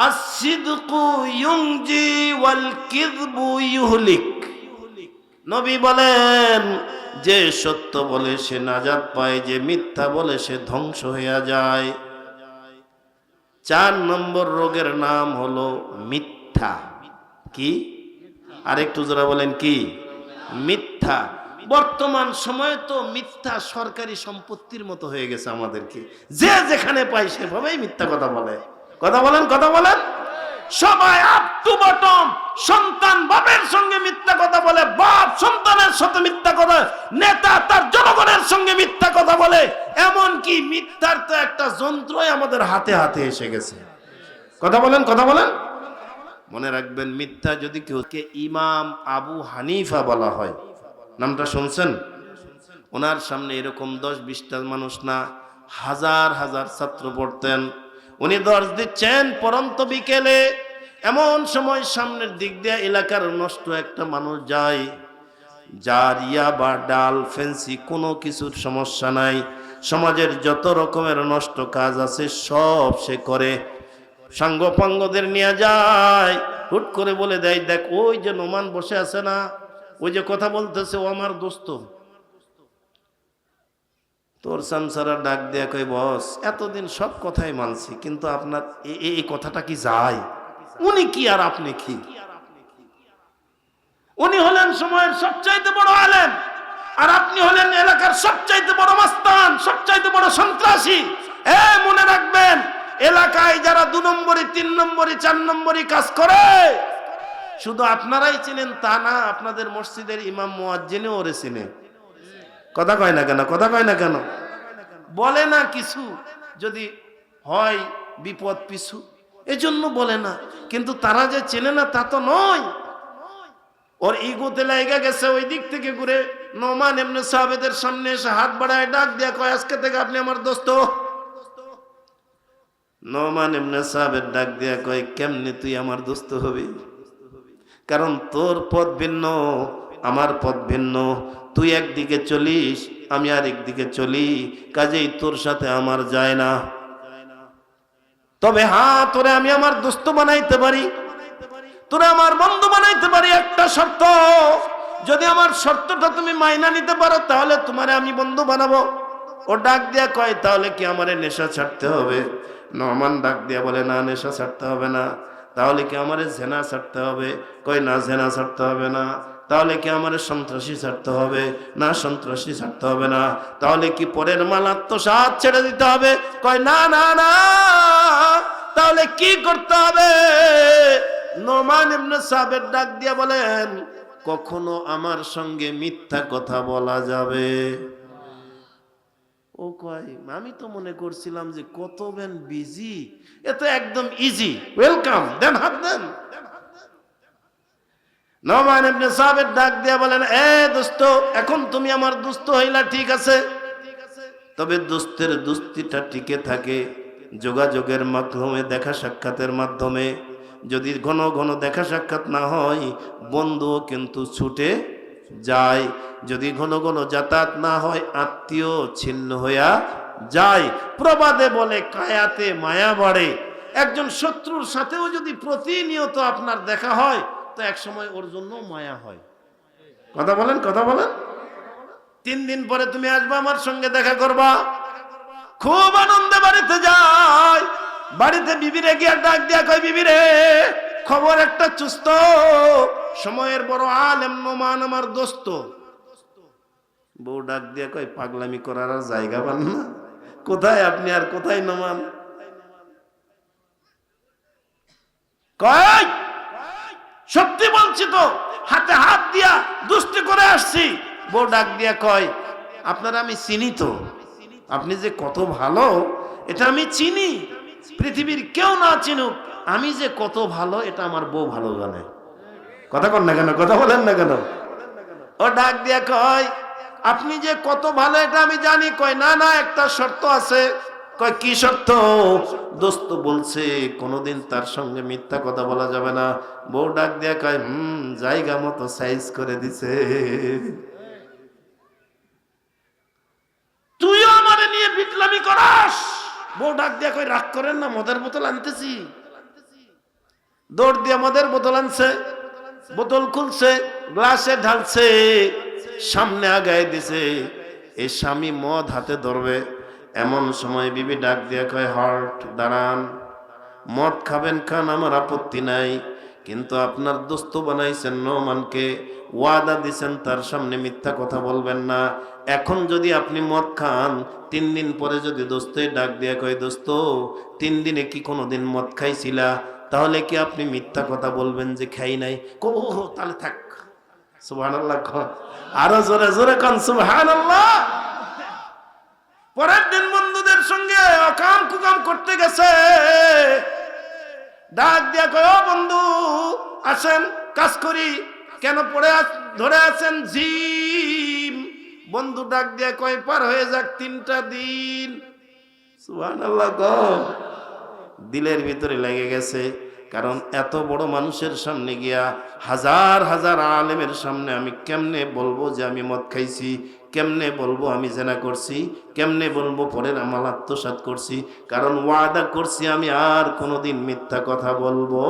আস-সিদকু ইউনজি ওয়াল কিযবু ইউহলিক। নবী বলেন, যে সত্য বলে সে নাজাত পায়, যে মিথ্যা বলে সে ধ্বংস হয়ে যায়। 4 নম্বর রোগের নাম হলো মিথ্যা। কি? আরেকটু জোরে বলেন, কি? মিথ্যা। বর্তমান সময়ে তো মিথ্যা সরকারি সম্পত্তির মতো হয়ে গেছে আমাদেরকে, যে যেখানে পায় সেভাবেই মিথ্যা কথা বলে। কথা বলেন, কথা বলেন। সবাই আপ টু বটম। সন্তান বাপের সঙ্গে মিথ্যা কথা বলে, বাপ সন্তানের সাথে মিথ্যা কথা, নেতা তার জনগণের সঙ্গে মিথ্যা কথা বলে। এমন কি মিথ্যার তো একটা যন্ত্রই আমাদের হাতে হাতে এসে গেছে। কথা বলেন, কথা বলেন। মনে রাখবেন, মিথ্যা যদি কেউকে ইমাম আবু হানিফা বলা হয়, নামটা শুনছেন? ওনার সামনে এরকম 10-20টা মানুষ না, হাজার হাজার ছাত্র পড়তেন। উনি দর্শ দিচ্ছেন পরন্ত বিকেলে। এমন সময় সামনের দিক দিয়ে এলাকার নষ্ট একটা মানুষ যায়, যার ইয়া বা ডাল ফেন্সি কোনো কিছুর সমস্যা নাই, সমাজের যত রকমের নষ্ট কাজ আছে সব সে করে। সাঙ্গ পাঙ্গদের নিয়ে যায়, হুট করে বলে দেয়, দেখ ওই যে নোমান বসে আছে না, ওই যে কথা বলতেছে, ও আমার দোস্ত। তোর সামসারা ডাক দেয়া কই, বস এতদিন সব কথাই মানছি, কিন্তু আপনার এই কথাটা কি যায়? উনি কি আর আপনি কি? উনি হলেন সময়ের সবচাইতে বড় আলেম, আর আপনি হলেন এলাকার সবচাইতে বড় মাস্তান, সবচাইতে বড় সন্ত্রাসী। মনে রাখবেন, এলাকায় যারা 2 নম্বরই 3 নম্বরই 4 নম্বরই কাজ করে, শুধু আপনারাই চিনেন তা না, আপনাদের মসজিদের ইমাম মুয়াজ্জিনও ওরে চিনে। কথা কয় না কেন? কথা কয় না কেন? বলে না কিছু যদি হয় বিপদ পিছু, এজন্য বলে না, কিন্তু তারা যে চেনে না তা তো নয়। ওর ইগোতে লাগা গেছে, ওই দিক থেকে ঘুরে নোমান ইবনে সাবিতের সামনে এসে হাত বাড়ায় ডাক দিয়া কয়, আজকে থেকে আপনি আমার দোস্ত। নোমান ইবনে সাবিত ডাক দিয়া কয়, কেমনে তুই আমার দোস্ত হবি? কারণ তোর পথ ভিন্ন, আমার পথ ভিন্ন। তুই একদিকে চলিস, আমি আরেক দিকে চলি, কাজেই তোর সাথে আমার যায় না। তবে হ্যাঁ, তোরে আমি আমার দোস্ত বানাইতে পারি, তোরে আমার বন্ধু বানাইতে পারি, একটা শর্ত। যদি আমার শর্তটা তুমি মাইনা নিতে পারো, তাহলে তোমারে আমি বন্ধু বানাবো। ও ডাক দিয়া কয়, তাহলে কি আমারে নেশা ছাড়তে হবে? নোমান ডাক দিয়া বলে, না, নেশা ছাড়তে হবে না। তাহলে কি আমারে জেনা ছাড়তে হবে? কয়, না, জেনা ছাড়তে হবে না। তাহলে কি আমারে সন্ত্রাসী ছাড়তে হবে? না, সন্ত্রাসী ছাড়তে হবে না। তাহলে কি পরের মাল আত্মসাৎ ছেড়ে দিতে হবে? কয়, না না না। তাহলে কি করতে হবে? নোমান ইবনে সাবিত ডাক দিয়া বলেন, কখনো আমার সঙ্গে মিথ্যা কথা বলা যাবে? ও কয়, আমি তো মনে করছিলাম যে কত বেন বিজি, এ তো একদম ইজি, ওয়েলকাম, দেন হাত দেন। নোমান ইবনে সাবিত ডাক দিয়া বলেন, দোস্ত, এখন তুমি আমার দোস্ত হইলা, ঠিক আছে, তবে দোস্তের দোস্তিটা টিকে থাকে যোগাযোগের মাধ্যমে, দেখা সাক্ষাতের মাধ্যমে। যদি ঘন ঘন দেখা সাক্ষাৎ না হয়, বন্ধুও কিন্তু ছুটে যায়। যদি ঘন ঘন যাতায়াত না হয়, আত্মীয় ছিন্ন হইয়া যায়। প্রবাদে বলে, কায়াতে মায়া বাড়ে। একজন শত্রুর সাথেও যদি প্রতিনিয়ত আপনার দেখা হয়, তো এক সময় ওর জন্য মায়া হয়। কথা বলেন, কথা বলেন। 3 দিন পরে তুমি আসবা, আমার সঙ্গে দেখা করবা, খুব আনন্দে বাড়িতে যায়। বাড়িতে বিবিরে গিয়ে ডাক দিয়া কয়, বিবিরে, খবর একটা চুস্ত, সময়ের বড় আলেম নোমান আমার দোস্ত। বউ ডাক দিয়া কয়, পাগলামি করার আর জায়গা পান না? কোথায় আপনি আর কোথায় নোমান? কয়, সত্যি বলছি তো, হাতে হাত দিয়া দুষ্টি করে আসছি। বউ ডাক দিয়া কয়, আপনারা আমি চিনি তো, আপনি যে কত ভালো এটা আমি চিনি। পৃথিবীর কেউ না চিনুক, আমি যে কত ভালো এটা আমার বউ ভালো জানে। কথা কন না কেন? কথা বলেন না কেন? ও ডাক দিয়া কয়, আপনি যে কত ভালো এটা আমি জানি। কয়, না না, একটা শর্ত আছে। কয়, কি শর্ত? দোস্ত বলছে কোনোদিন তার সঙ্গে মিথ্যা কথা বলা যাবে না। বউ ডাক দিয়া কয়, জায়গা মতো সাইজ করে দিছে। তুইও আমারে নিয়ে বিটলামি করাস? বউ ডাক দিয়া কয়, রাগ করেন না, মদের বোতল আনতেছি। দৌড় দিয়া মদের বোতল আনছে, বোতল খুলছে, গ্লাসে ঢালছে, সামনে আগায় দিছে। এই স্বামী মদ হাতে ধরবে, এমন সময় বিবি ডাক দিয়া কয়, হল্ট, দাঁড়ান, মদ খাবেন খান, আমার আপত্তি নাই, কিন্তু আপনার দোস্ত বানাইছেন নোমানকে, ওয়াদা দিছেন তার সামনে মিথ্যা কথা বলবেন না। এখন যদি আপনি মদ খান, 3 দিন পরে যদি দোস্তে ডাক দিয়া কয়, দোস্ত, 3 দিনে কি কোনোদিন মদ খাইছিলা? তাহলে কি আপনি মিথ্যা কথা বলবেন যে খাই নাই? কব তাহলে থাক। সুবহানাল্লাহ। আরো জোরে জোরে কোন সুবহানাল্লাহ। পরের দিন বন্ধুদের সঙ্গে অকাম কুকাম করতে গেছে, ডাক দিয়া কয়, ও বন্ধু আসেন কাজ করি। কেন ধরে আছেন? জিম। বন্ধু ডাক দিয়া কয়, পার হয়ে যাক 3টা দিন। সুবহানাল্লাহ। দিলের ভিতরে লেগে গেছে, কারণ এত বড় মানুষের সামনে গিয়া, হাজার হাজার আলেমের সামনে আমি কেমনে বলবো যে আমি মদ খাইছি? কেমনে বলবো আমি জেনা করছি? কেমনে বলবো পরের আমল আত্মসাৎ করছি? কারণ ওয়াদা করছি আমি আর কোনোদিন মিথ্যা কথা বলবো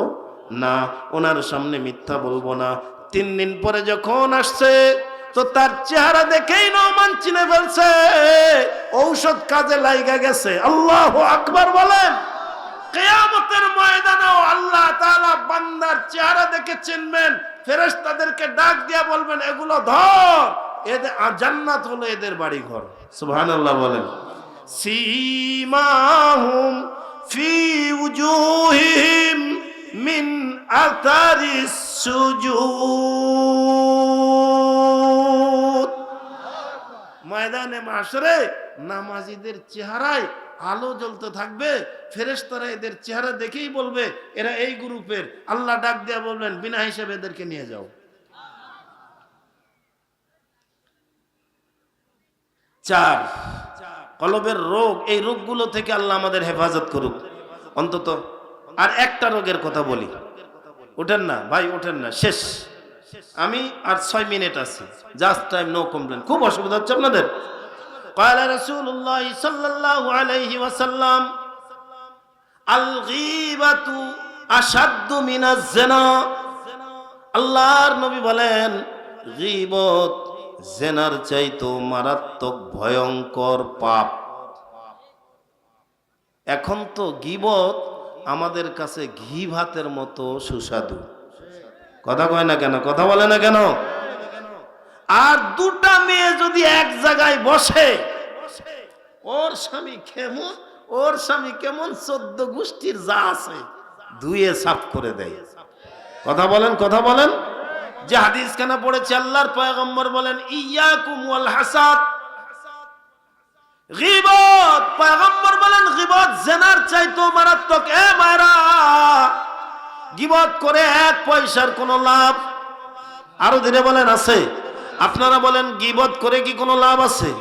না, ওনার সামনে মিথ্যা বলবো না। 3 দিন পরে যখন আসছে, তো তার চেহারা দেখেই নওমান চিনে ফেলছে, ঔষধ কাজে লাইগা গেছে। আল্লাহু আকবার বলেন। কিয়ামতের ময়দানেও আল্লাহ তাআলা বান্দার চেহারা দেখে চিনবেন, ফেরেশতাদেরকে ডাক দিয়া বলবেন, এগুলো ধর, এদের জান্নাত হলো এদের বাড়ি ঘর। সুবহানাল্লাহ বলেন। সীমাহুম ফি উজুহিহিম মিন আথারিস সুজুদ। ময়দানে মাশরে নামাজীদের চেহারায় আলো জ্বলতে থাকবে, ফেরেশতারা এদের চেহারা দেখেই বলবে এরা এই গ্রুপের। আল্লাহ ডাক দিয়া বলবেন, বিনা হিসাবে এদেরকে নিয়ে যাও। 4 কলবের রোগ। এই রোগগুলো থেকে আল্লাহ আমাদের হেফাজত করুক। অন্তত আর একটা রোগের কথা বলি। ওঠেন না ভাই, ওঠেন না, শেষ। আমি আর 6 মিনিট আছে, জাস্ট টাইম, নো কমপ্লেন। খুব অসুবিধা হচ্ছে আপনাদের? قال رسول الله صلى الله عليه وسلم الغيبة أشد من الزنا। আল্লাহর নবী বলেন, গীবত জেনার চাইতো মারাত্মক ভয়ঙ্কর পাপ। এখন তো গীবত আমাদের কাছে ঘি ভাতের মতো সুস্বাদু। কথা কয় না কেন? কথা বলে না কেন? আর 2টা মেয়ে যদি এক জায়গায় বসে, ওর স্বামী কেমন 14 গোষ্ঠীর যা আছে ধুয়ে সাফ করে দেয়। কথা বলেন, কথা বলেন। যে হাদিস কেন পড়েছে, আল্লাহর পয়গম্বর বলেন, ইয়াকুম ওয়াল হাসাদ। গীবত, পয়গম্বর বলেন, গীবত জিনার চাইতো মারাত্মক। এ মায়েরা, গীবত করে 1 পয়সার কোনো লাভ, আরো ধীরে বলেন, আছে? আপনারা বলেন, গীবত করে কি কোনো লাভ আছে?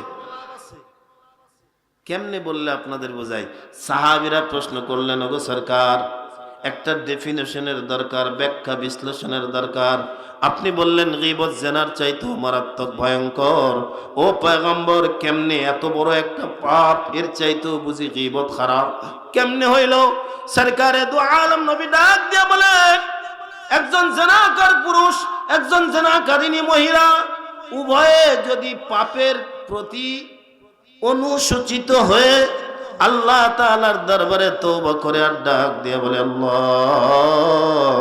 কেমনে বললে আপনাদের বোঝাই? সাহাবীরা প্রশ্ন করলেন, ওগো সরকার, একটা ডেফিনেশনের দরকার, ব্যাখ্যা বিশ্লেষণের দরকার। আপনি বললেন গীবত জিনার চাইতেও মারাত্মক ভয়ঙ্কর। ও পয়গম্বর, কেমনে? এত বড় একটা পাপ, এর চাইতেও বুঝি গীবত খারাপ? কেমনে হইল? সরকারে দু আলম নবী ডাক দিয়ে বলেন, একজন জিনাকার পুরুষ, একজন জিনাকারিনী মহিলা, উভয়ে যদি পাপের প্রতি অনুসূচিত হয়ে আল্লাহ তাআলার দরবারে তওবা করে আর ডাক দিয়ে বলে, আল্লাহ,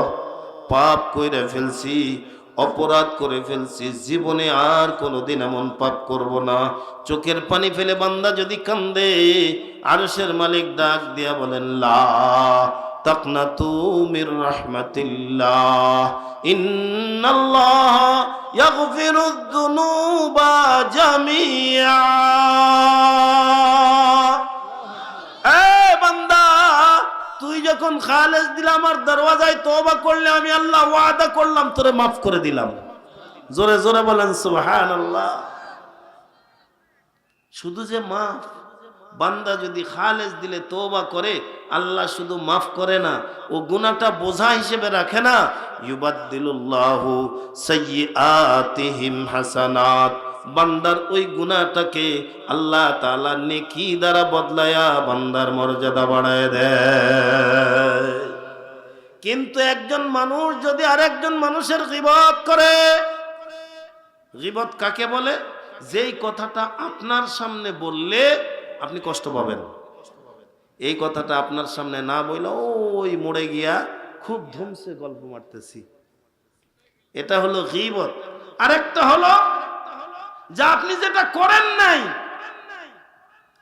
পাপ কইরা ফেলছি, অপরাধ করে ফেলছি, জীবনে আর কোনোদিন এমন পাপ করব না। চোখের পানি ফেলে বান্দা যদি কান্দে, আরশের মালিক ডাক দিয়া বলেন, লা তাকনাতু মির রাহমাতিল্লাহ, ইন্নাল্লাহ ইয়াগফিরুয যুনুবা জামিআ। বান্দা, তুই যখন খালেস দিলাম আমার দরওয়াজায় তওবা করলে, আমি আল্লাহ ওয়াদা করলাম তোরে মাফ করে দিলাম। জোরে জোরে বলেন সুবহানাল্লাহ। শুধু যে মাফ, বান্দা যদি খালেস দিলে তওবা করে, আল্লাহ শুধু মাফ করে না, ও গুনাহটা বোঝা হিসেবে রাখে না। ইউবাদদিলুল্লাহু সাইয়্যাতিহিম হাসানাত। বান্দার ওই গুনাহটাকে আল্লাহ তাআলা নেকি দ্বারা বদলায়া বান্দার মর্যাদা বাড়ায় দেয়। কিন্তু একজন মানুষ যদি আরেকজন মানুষের গীবত করে, গীবত কাকে বলে? যেই কথাটা আপনার সামনে বললে আপনি কষ্ট পাবেন, এই কথাটা আপনার সামনে না বললে ওই মোড়ে গিয়া খুব ধুমসে গল্প মারতেছি, এটা হলো গীবত। আরেকটা হলো যা আপনি যেটা করেন নাই,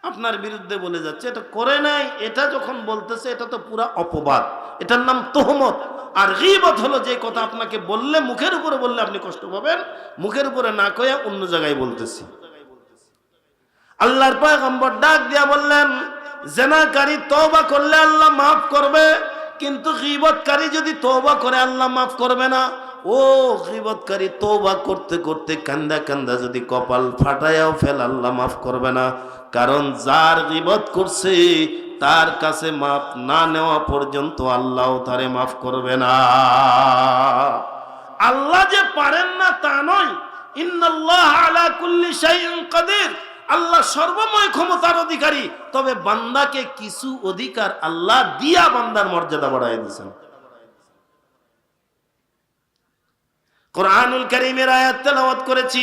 আপনার বিরুদ্ধে বলে যাচ্ছে, এটা করে নাই, এটা যখন বলতেছে এটা তো পুরা অপবাদ। এটার নাম তোহমত। আর গীবত হলো যে কথা আপনাকে বললে, মুখের উপরে বললে আপনি কষ্ট পাবেন, মুখের উপরে না কয়ে অন্য জায়গায় বলতেছি। আল্লাহর পয়গম্বর ডাক দিয়া বললেন, জিনাকারী তওবা করলে আল্লাহ মাফ করবে, কিন্তু গীবতকারী যদি তওবা করে আল্লাহ মাফ করবে না। ও গীবতকারী তওবা করতে করতে কান্দা কান্দা যদি কপাল ফাটায়াও ফেল, আল্লাহ মাফ করবে না। কারণ যার গীবত করছে তার কাছে মাফ না নেওয়া পর্যন্ত আল্লাহ তারে মাফ করবে না। আল্লাহ যে পারেন না তা নয়, ইন্নাল্লাহ আলা কুল্লি শাইইন কাদির, আল্লাহ সর্বময় ক্ষমতার অধিকারী। তবে বান্দাকে কিছু অধিকার আল্লাহ দিয়া বান্দার মর্যাদা বাড়ায় দিয়েছেন। কোরআনুল কারীমের আয়াত তেলাওয়াত করেছি,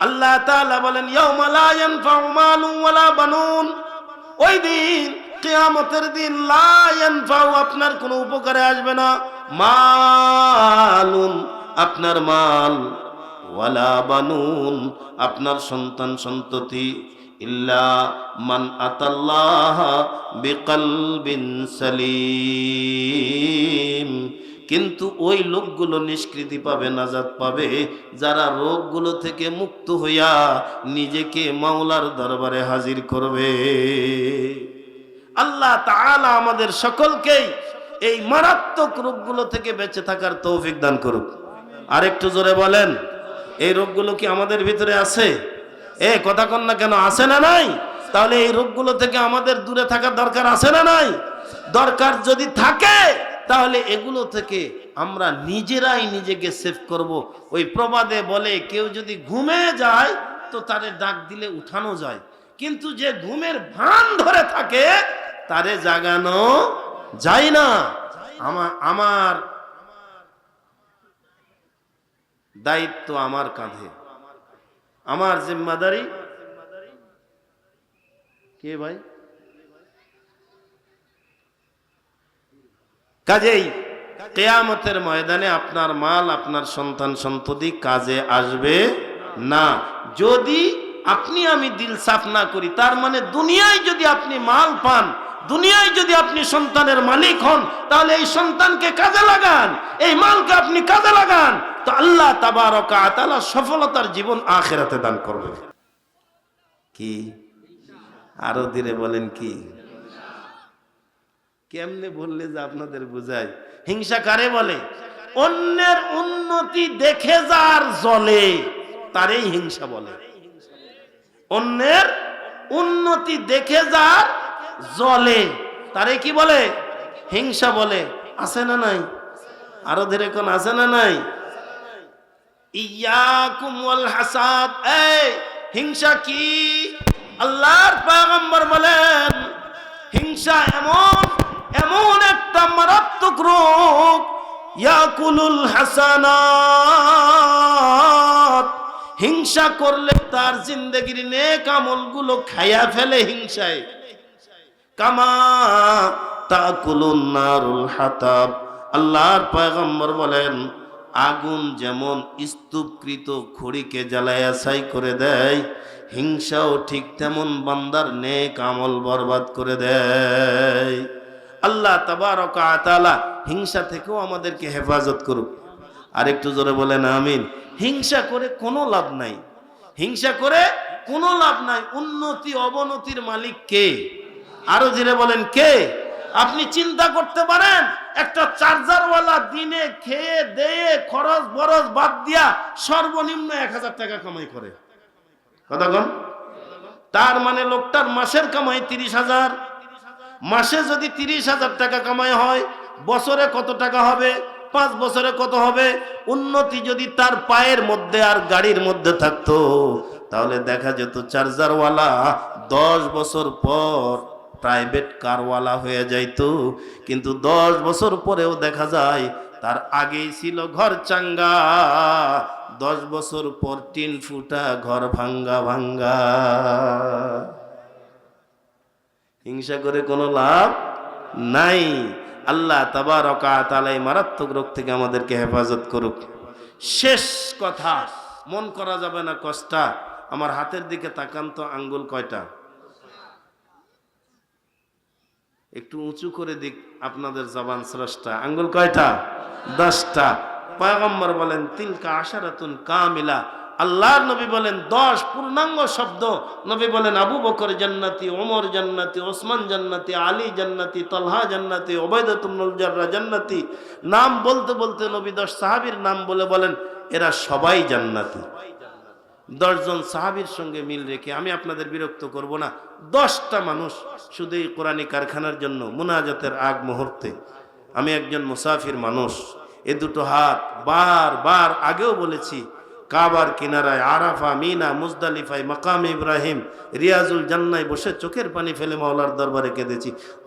আল্লাহ তাআলা বলেন, ইয়াউমা লা ইয়ানফাউ মালুন ওয়ালা বানুন, ওই দিন কিয়ামতের দিন, লা ইয়ানফাউ আপনার কোনো উপকারে আসবে না, মালুন আপনার মাল, ওয়ালা বানুন আপনার সন্তান সন্ততি, ইল্লা মান আতাল্লাহ বিকলবিন সালিম, কিন্তু ওই লোকগুলো নিষ্কৃতি পাবে, নাজাত পাবে, যারা রোগগুলো থেকে মুক্ত হইয়া নিজেকে মাওলার দরবারে হাজির করবে। আল্লাহ তাআলা আমাদের সকলকেই এই মারাত্মক রোগগুলো থেকে বেঁচে থাকার তৌফিক দান করুক। আর একটু জোরে বলেন, এই রোগগুলো কি আমাদের ভিতরে আছে? কথা কন না কেন, আছে না নাই? তাহলে এই রোগগুলো থেকে আমাদের দূরে থাকার দরকার আছে না নাই? দরকার যদি থাকে, তাহলে এগুলো থেকে আমরা নিজেরাই নিজেকে সেভ করব। ওই প্রবাদে বলে, কেউ যদি ঘুমে যায় তো তারে ডাক দিলে উঠানো যায়, কিন্তু যে ঘুমের ভান ধরে থাকে তারে জাগানো যায় না। আমার দায়িত্ব আমার কাঁধে, আমার জিম্মাদারি। কে ভাই? কাজেই কিয়ামতের ময়দানে আপনার মাল, আপনার সন্তান সন্ততি কাজে আসবে না যদি আপনি আমি দিল সাফ না করি। তার মানে দুনিয়ায় যদি আপনি মাল পান, দুনিয়ায় যদি আপনি সন্তানের মালিক হন, তাহলে এই সন্তানকে কাজে লাগান, এই মালকে আপনি কাজে লাগান, তো আল্লাহ তাবারকা ওয়া তাআলা সফলতার জীবন আখিরাতে দান করবে। কি আরো ধীরে বলেন, কি? কেমনে বললে যে আপনাদের বুঝাই? হিংসা কারে বলে? অন্যের উন্নতি দেখে যার জ্বলে তারই হিংসা বলে। অন্যের উন্নতি দেখে যার জ্বলে তারে কি বলে? হিংসা বলে। আছে না নাই? আরো ধীরে কোন আছে না নাই? ইয়াকুম ওয়াল হাসাদ, এই হিংসা কি? আল্লাহর পয়গম্বর বলেন, হিংসা এমন একটা মারাত্মক রোগ, ইয়াকুলুল হাসানাত, হিংসা করলে তার জিন্দেগির নেক আমলগুলো খায়া ফেলে হিংসায়। কামা তাকুলুন নারুল হাতাব, আল্লাহর পয়গম্বর বলেন, আগুন যেমন স্তূপকৃত খড়িকে জ্বালায়া ছাই করে দেয়, হিংসাও ঠিক তেমন বান্দার নেক আমল বরবাদ করে দেয়। আল্লাহ তাবারকা ওয়া তাআলা হিংসা থেকেও আমাদেরকে হেফাজত করুক। আর একটু জোরে বলেন আমিন। হিংসা করে কোনো লাভ নাই, হিংসা করে কোনো লাভ নাই। উন্নতি অবনতির মালিক কে? আরো ধীরে বলেন, কে? আপনি চিন্তা করতে পারেন, একটা চার্জারওয়ালা দিনে খেয়ে দেয়ে খরচ বরচ বাদ দিয়া সর্বনিম্ন 1000 টাকা কামাই করে। কথা কন? তার মানে লোকটার মাসের কামাই 30,000। মাসে যদি 30,000 টাকা কামাই হয়, বছরে কত টাকা হবে? 5 বছরে কত হবে? উন্নতি যদি তার পায়ের মধ্যে আর গাড়ির মধ্যে থাকতো, তাহলে দেখা যেত চার্জারওয়ালা 10 বছর পর প্রাইভেট কারওয়ালা হয়ে যাইতো। কিন্তু 10 বছর পরেও দেখা যায় তার আগেই ছিল ঘর চাঙ্গা, 10 বছর পর টিন ফুটা ঘর ভাঙ্গা ভাঙ্গা। হিংসা করে কোনো লাভ নাই। আল্লাহ তাবারকা ওয়া তাআলা এই মারাত্মক রোগ থেকে আমাদেরকে হেফাজত করুক। শেষ কথা, মন করা যাবে না কষ্টা। আমার হাতের দিকে তাকান তো, আঙ্গুল কয়টা? একটু উঁচু করে দিক আপনাদের জবান স্রষ্টা। আঙ্গুল কয়টা? 10টা। পয়গম্বর বলেন তিলকা আশারাতুন কামিলা। আল্লাহর নবী বলেন 10 পূর্ণাঙ্গ শব্দ। নবী বলেন আবু বকর জান্নাতি, ওমর জান্নাতি, ওসমান জান্নাতি, আলী জান্নাতি, তলহা জান্নাতি, উবাইদাহ ইবনুল জাররাহ জান্নাতি। নাম বলতে বলতে নবী 10 সাহাবীর নাম বলেন এরা সবাই জান্নাতি। 10 জন সাহাবীর সঙ্গে মিল রেখে আমি আপনাদের বিরক্ত করব না। 10টা মানুষ শুধু এই কোরআনী কারখানার জন্য মুনাজাতের আগ মুহূর্তে, আমি একজন মুসাফির মানুষ, এ দুটো হাত বারবার আগেও বলেছি, কাবার কিনারায়, আরাফা, মিনা, মুজদালিফায়, মাকাম ইব্রাহিম, রিয়াজুল জান্নায় বসে চোখের পানি ফেলে মাওলার দরবারে কেঁদেছি।